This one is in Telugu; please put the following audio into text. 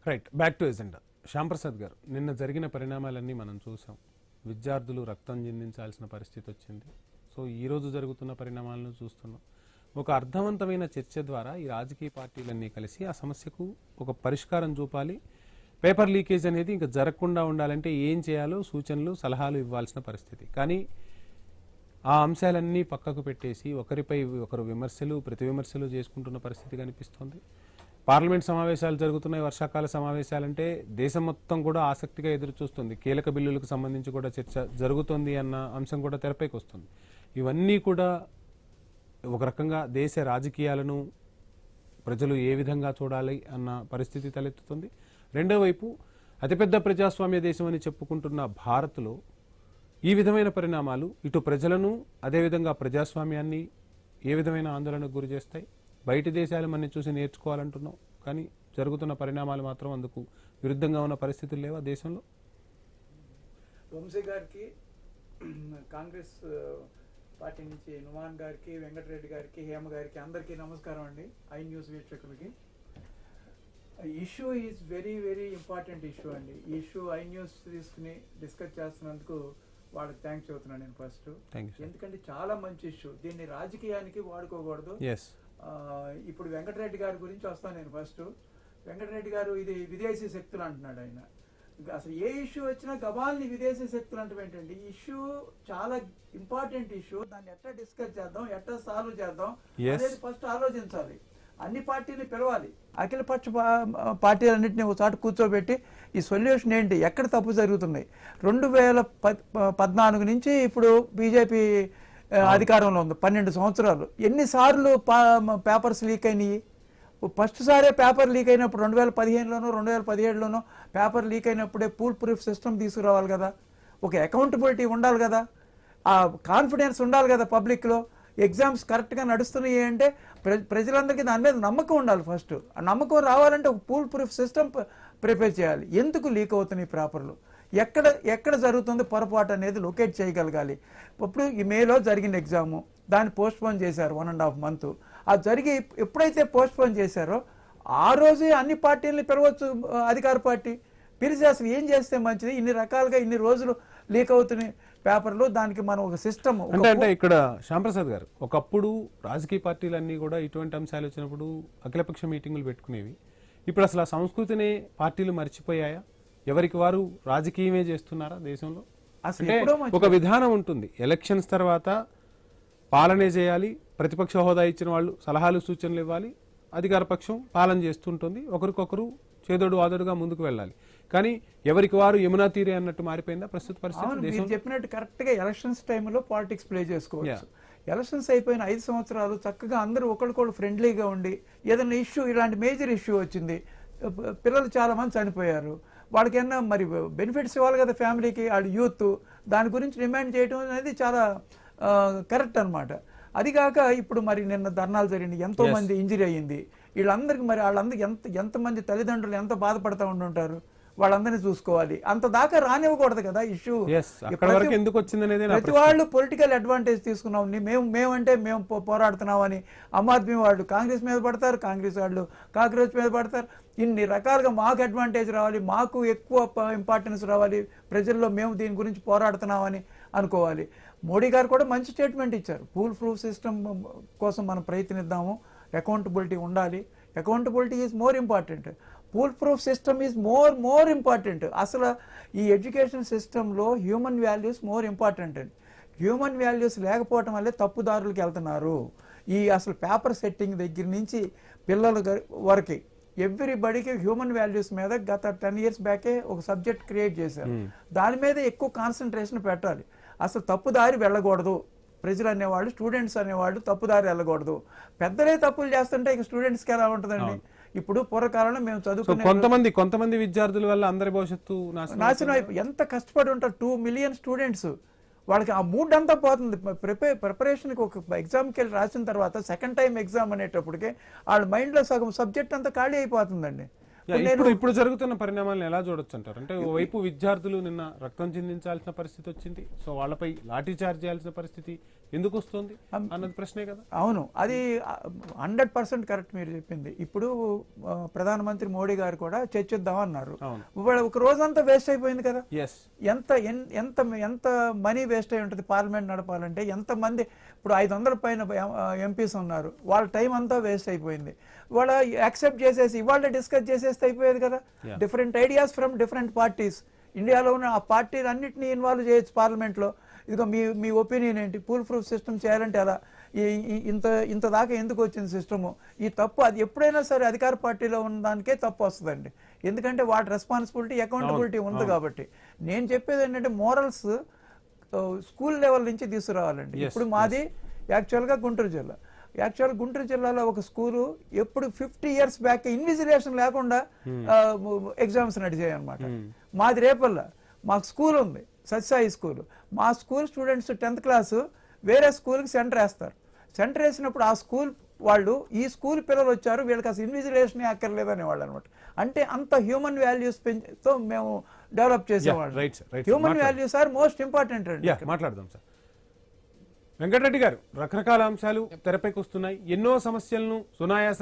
Right, back to agenda. Shyamprasad గారు, నిన్న జరిగిన పరిణామాలన్నీ మనం చూసాం. విద్యార్థులు రక్తం చిందించాల్సిన పరిస్థితి వచ్చింది. సో ఈ రోజు జరుగుతున్న పరిణామాలను చూస్తున్నాం. ఒక అర్థవంతమైన చర్చ ద్వారా ఈ రాజకీయ పార్టీలన్నీ కలిసి ఆ సమస్యకు ఒక పరిష్కారం చూపాలి. పేపర్ లీకేజ్ అనేది ఇంకా జరగకుండా ఉండాలంటే ఏం చేయాలో సూచనలు సలహాలు ఇవ్వాల్సిన పరిస్థితి. కానీ ఆ అంశాలన్నీ పక్కకు పెట్టేసి ఒకరిపై ఒకరు విమర్శలు ప్రతి విమర్శలు చేసుకుంటున్న పరిస్థితి కనిపిస్తోంది. పార్లమెంట్ సమావేశాలు జరుగుతున్నాయి. వర్షాకాల సమావేశాలంటే దేశం మొత్తం కూడా ఆసక్తిగా ఎదురు చూస్తుంది. కీలక బిల్లులకు సంబంధించి కూడా చర్చ జరుగుతుంది అన్న అంశం కూడా తెరపైకి వస్తుంది. ఇవన్నీ కూడా ఒక రకంగా దేశ రాజకీయాలను ప్రజలు ఏ విధంగా చూడాలి అన్న పరిస్థితి తలెత్తుతుంది. రెండో వైపు అతిపెద్ద ప్రజాస్వామ్య దేశం అని చెప్పుకుంటున్న భారత్లో ఈ విధమైన పరిణామాలు ఇటు ప్రజలను అదేవిధంగా ప్రజాస్వామ్యాన్ని ఏ విధమైన ఆందోళనకు గురి చేస్తాయి. బయటి దేశాలు మనం చూసి నేర్చుకోవాలంటున్నాం, కానీ జరుగుతున్న పరిణామాలు మాత్రం అందుకు విరుద్ధంగా ఉన్న పరిస్థితులు లేవా దేశంలో? వంశీ గారికి, కాంగ్రెస్ పార్టీ నుంచి నుమాన్ గారికి, వెంకటరెడ్డి గారికి, హేమ గారికి అందరికీ నమస్కారం అండి. ఐ న్యూస్ వీక్షకులకి. Issue is very very important issue అండి. ఈ ఇష్యూ ఐ న్యూస్ తీసుకుని డిస్కస్ చేస్తున్నందుకు వాళ్ళకి థ్యాంక్స్ చెబుతున్నాను నేను ఫస్ట్. ఎందుకంటే చాలా మంచి ఇష్యూ, దీన్ని రాజకీయానికి వాడుకోకూడదు. ఇప్పుడు వెంకటరెడ్డి గారి గురించి వస్తాను నేను ఫస్ట్. వెంకటరెడ్డి గారు ఇది విదేశీ శక్తులు అంటున్నాడు ఆయన. అసలు ఏ ఇష్యూ వచ్చినా గబాల్ని విదేశీ శక్తులు అంటే ఏంటండి? ఈ ఇష్యూ చాలా ఇంపార్టెంట్ ఇష్యూ. దాన్ని ఎట్లా డిస్కస్ చేద్దాం, ఎట్లా సాల్వ్ చేద్దాం అనేది ఫస్ట్ ఆలోచించాలి. అన్ని పార్టీని పిలవాలి, అఖిలపక్ష పార్టీలన్నింటినీ ఒకసారి కూర్చోబెట్టి ఈ సొల్యూషన్ ఏంటి, ఎక్కడ తప్పు జరుగుతున్నాయి. 2014 నుంచి ఇప్పుడు బీజేపీ అధికారంలో ఉంది, 12 సంవత్సరాలు. ఎన్నిసార్లు పేపర్స్ లీక్ అయినాయి? ఫస్ట్ సారే పేపర్ లీక్ అయినప్పుడు 2015లోనో 2017లోనో పేపర్ లీక్ అయినప్పుడే పూల్ ప్రూఫ్ సిస్టమ్ తీసుకురావాలి కదా. ఒక అకౌంటబిలిటీ ఉండాలి కదా, ఆ కాన్ఫిడెన్స్ ఉండాలి కదా పబ్లిక్లో. ఎగ్జామ్స్ కరెక్ట్గా నడుస్తున్నాయి అంటే ప్రజలందరికీ దాని మీద నమ్మకం ఉండాలి. ఫస్ట్ ఆ నమ్మకం రావాలంటే ఒక పూల్ ప్రూఫ్ సిస్టమ్ ప్రిపేర్ చేయాలి. ఎందుకు లీక్ అవుతున్నాయి పేపర్లు, ఎక్కడ జరుగుతుంది పొరపాటు అనేది లొకేట్ చేయగలగాలి. ఇప్పుడు ఈ మేలో జరిగిన ఎగ్జాము, దాన్ని పోస్ట్పోన్ చేశారు 1.5 months. అది జరిగి ఎప్పుడైతే పోస్ట్పోన్ చేశారో ఆ రోజే అన్ని పార్టీలని పిలవచ్చు. అధికార పార్టీ పిలిచి అసలు ఏం చేస్తే మంచిది, ఇన్ని రకాలుగా ఇన్ని రోజులు లీక్ అవుతున్నాయి పేపర్లు, దానికి మనం ఒక సిస్టమ్. అంటే ఇక్కడ శ్యాంప్రసాద్ గారు, ఒకప్పుడు రాజకీయ పార్టీలన్నీ కూడా ఇటువంటి అంశాలు వచ్చినప్పుడు అఖిలపక్ష మీటింగులు పెట్టుకునేవి. ఇప్పుడు అసలు ఆ సంస్కృతిని పార్టీలు మర్చిపోయాయా? ఎవరికి వారు రాజకీయమే చేస్తున్నారా దేశంలో? అంటే ఒక విధానం ఉంటుంది, ఎలక్షన్స్ తర్వాత పాలనే చేయాలి, ప్రతిపక్ష హోదా ఇచ్చిన వాళ్ళు సలహాలు సూచనలు ఇవ్వాలి, అధికార పక్షం పాలన చేస్తుంటుంది, ఒకరికొకరు చేదోడు వాదోడుగా ముందుకు వెళ్ళాలి. కానీ ఎవరికి వారు యమునా తీరే అన్నట్టు మారిపోయిందా ప్రస్తుత పరిస్థితి? చెప్పినట్టు కరెక్ట్ గా ఎలక్షన్స్ టైంలో పాలిటిక్స్ ప్లే చేసుకోవచ్చు. ఎలక్షన్స్ అయిపోయిన 5 సంవత్సరాలు చక్కగా అందరూ ఒకరికొకరు ఫ్రెండ్లీగా ఉండి, ఏదైనా ఇష్యూ ఇలాంటి మేజర్ ఇష్యూ వచ్చింది, పిల్లలు చాలా మంది చనిపోయారు, వాళ్ళకి ఏమన్నా మరి బెనిఫిట్స్ ఇవ్వాలి కదా ఫ్యామిలీకి, వాళ్ళ యూత్, దాని గురించి డిమాండ్ చేయడం అనేది చాలా కరెక్ట్ అనమాట. అది కాక ఇప్పుడు మరి నిన్న ధర్నాలు జరిగింది, ఎంతో మంది ఇంజరీ అయ్యింది. వీళ్ళందరికీ మరి వాళ్ళందరికీ ఎంతమంది తల్లిదండ్రులు ఎంత బాధపడతా ఉంటుంటారు, వాళ్ళందరినీ చూసుకోవాలి. అంత దాకా రానివ్వకూడదు కదా ఇష్యూ. ప్రతి వాళ్ళు పొలిటికల్ అడ్వాంటేజ్ తీసుకున్నాం, మేమంటే మేము పోరాడుతున్నామని ఆమ్ ఆద్మీ వాళ్ళు కాంగ్రెస్ మీద పడతారు, కాంగ్రెస్ వాళ్ళు కాంగ్రెస్ మీద పడతారు. ఇన్ని రకాలుగా మాకు అడ్వాంటేజ్ రావాలి, మాకు ఎక్కువ ఇంపార్టెన్స్ రావాలి, ప్రజల్లో మేము దీని గురించి పోరాడుతున్నామని అనుకోవాలి. మోడీ గారు కూడా మంచి స్టేట్మెంట్ ఇచ్చారు, పూల్ ప్రూఫ్ సిస్టమ్ కోసం మనం ప్రయత్నిద్దాము, అకౌంటబిలిటీ ఉండాలి. Accountability is more important, pool proof system is more important. అసలు ఈ ఎడ్యుకేషన్ సిస్టంలో హ్యూమన్ వాల్యూస్ మోర్ ఇంపార్టెంట్ అండి. హ్యూమన్ వాల్యూస్ లేకపోవటం వల్లే తప్పుదారులకు వెళ్తున్నారు. ఈ అసలు పేపర్ సెట్టింగ్ దగ్గర నుంచి పిల్లల వరకు ఎవ్రీబడికి హ్యూమన్ వాల్యూస్ మీద గత 10 years బ్యాకే ఒక సబ్జెక్ట్ క్రియేట్ చేశారు. దాని మీద ఎక్కువ కాన్సన్ట్రేషన్ పెట్టాలి. అసలు తప్పుదారి వెళ్ళకూడదు. ప్రజలు అనేవాళ్ళు, స్టూడెంట్స్ అనేవాళ్ళు తప్పుదారి వెళ్ళకూడదు. పెద్దలే తప్పులు చేస్తుంటే ఇక స్టూడెంట్స్కి ఎలా ఉంటుందండి? ఇప్పుడు పూర్వకాలంలో మేము చదువుకునే కొంతమంది విద్యార్థుల వల్ల అందరి భవిష్యత్తు నాశనం అయిపోయి ఎంత కష్టపడి ఉంటారు. 2 million స్టూడెంట్స్, వాళ్ళకి ఆ మూడ్ అంతా పోతుంది. ప్రిపరేషన్కి ఒక ఎగ్జామ్కి వెళ్ళి రాసిన తర్వాత సెకండ్ టైం ఎగ్జామ్ అనేటప్పటికే వాళ్ళ మైండ్లో సగం సబ్జెక్ట్ అంతా ఖాళీ అయిపోతుందండి. ఇప్పుడు జరుగుతున్న పరిణామాలను ఎలా చూడొచ్చు అంటారు? అంటే ఓవైపు విద్యార్థులు నిన్న రక్తం చిందించాల్సిన పరిస్థితి వచ్చింది, సో వాళ్ళపై లాఠీ చార్జ్ చేయాల్సిన పరిస్థితి ఎందుకు వస్తుంది అన్నది ప్రశ్నే కదా. అవును, అది 100% కరెక్ట్ మీరు చెప్పింది. ఇప్పుడు ప్రధానమంత్రి మోడీ గారు కూడా చర్చిద్దామన్నారు. ఇవాళ ఒక రోజంతా వేస్ట్ అయిపోయింది కదా. ఎంత ఎంత ఎంత మనీ వేస్ట్ అయి ఉంటుంది పార్లమెంట్ నడపాలంటే. ఎంతమంది ఇప్పుడు 500 పైన ఎంపీస్ ఉన్నారు, వాళ్ళ టైం అంతా వేస్ట్ అయిపోయింది. వాళ్ళ యాక్సెప్ట్ చేసేసి ఇవాళ డిస్కస్ చేసేస్తే అయిపోయేది కదా. Different ideas from different parties, ఇండియాలో ఉన్న ఆ పార్టీలు అన్నింటినీ ఇన్వాల్వ్ చేయొచ్చు పార్లమెంట్లో. ఇదిగో మీ ఒపీనియన్ ఏంటి, పూల్ ప్రూఫ్ సిస్టమ్ చేయాలంటే ఎలా, ఇంత దాకా ఎందుకు వచ్చింది సిస్టము, ఈ తప్పు అది ఎప్పుడైనా సరే అధికార పార్టీలో ఉన్న దానికే తప్పు వస్తుందండి. ఎందుకంటే వాటి రెస్పాన్సిబిలిటీ అకౌంటబిలిటీ ఉంది కాబట్టి. నేను చెప్పేది ఏంటంటే మోరల్స్ స్కూల్ లెవెల్ నుంచి తీసుకురావాలండి. ఇప్పుడు మాది యాక్చువల్గా గుంటూరు జిల్లా. గుంటూరు జిల్లాలో ఒక స్కూలు ఎప్పుడు 50 years బ్యాక్ ఇన్విజిలేషన్ లేకుండా ఎగ్జామ్స్ నడిచాయి అనమాట. మాది రేపల్లా మాకు స్కూల్ ఉంది, సత్యసాయి స్కూల్. మా స్కూల్ స్టూడెంట్స్ 10th క్లాసు వేరే స్కూల్కి సెంటర్ వేస్తారు. సెంటర్ వేసినప్పుడు ఆ స్కూల్ వాళ్ళు ఈ స్కూల్ పిల్లలు వచ్చారు, వీళ్ళకి అసలు ఇన్విజిలేషన్ అక్కర్లేదు అనేవాళ్ళు అనమాట. అంటే అంత హ్యూమన్ వాల్యూస్ తో మేము డెవలప్ చేసేవాళ్ళం. Human values are most important అండి. మాట్లాడదాం సార్. వెంకటరెడ్డి గారు, రకరకాల అంశాలు తెరపైకి వస్తున్నాయి, ఎన్నో సమస్యలను సునాయాసంగా